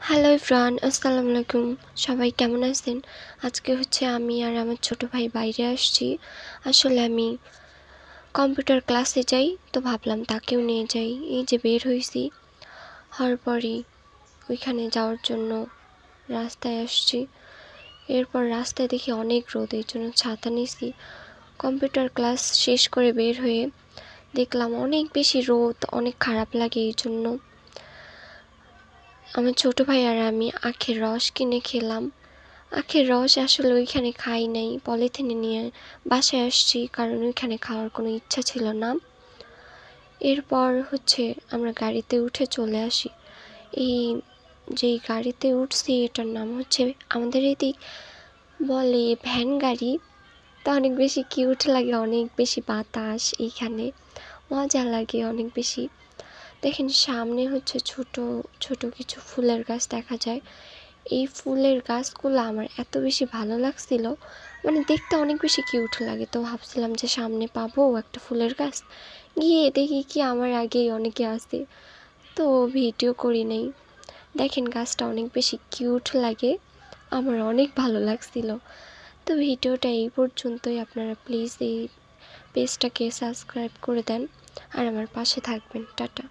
Hello everyone, আসসালামু আলাইকুম। সবাই কেমন আছেন? আজকে আমি আর আমার ছোট ভাই বাইরে আসছি। আসলে আমি কম্পিউটার ক্লাসে যাই, তো ভাবলাম তাকেও নিয়ে যাই। এই যে বের হয়েছি, হওয়ার পরই ওইখানে যাওয়ার জন্য রাস্তায় আসছি। এরপর রাস্তায় দেখি অনেক রোদ, এই জন্য ছাতা নিয়েছি। কম্পিউটার ক্লাস শেষ করে বের হয়ে দেখলাম অনেক বেশি রোদ, অনেক খারাপ লাগে। এই জন্য আমার ছোট ভাই আর আমি আখের রস কিনে খেলাম। আখের রস আসলে ওইখানে খাই নাই, পলিথিনে নিয়ে বাসায় আসছি, কারণ ওইখানে খাওয়ার কোনো ইচ্ছা ছিল না। এরপর আমরা গাড়িতে উঠে চলে আসি। এই যেই গাড়িতে উঠছি এটার নাম আমাদের এদিক বলে ভ্যান গাড়ি। তা অনেক বেশি কিউট লাগে, অনেক বেশি বাতাস, এইখানে মজা লাগে অনেক বেশি। দেখেন সামনে ছোট ছোট কিছু ফুলের গাছ দেখা যায়। এই ফুলের গাছগুলো আমার এত বেশি ভালো লাগছিল, মানে দেখতে অনেক বেশি কিউট লাগে। তো ভাবছিলাম যে সামনে পাবো একটা ফুলের গাছ, গিয়ে দেখি কি আমার আগেই অনেকে আসে, তো ভিডিও করি নাই। দেখেন গাছটা অনেক বেশি কিউট লাগে, আমার অনেক ভালো লাগছিল। তো ভিডিওটা এই পর্যন্তই। আপনারা প্লিজ এই পেজটাকে সাবস্ক্রাইব করে দেন আর আমার পাশে থাকবেন। টাটা।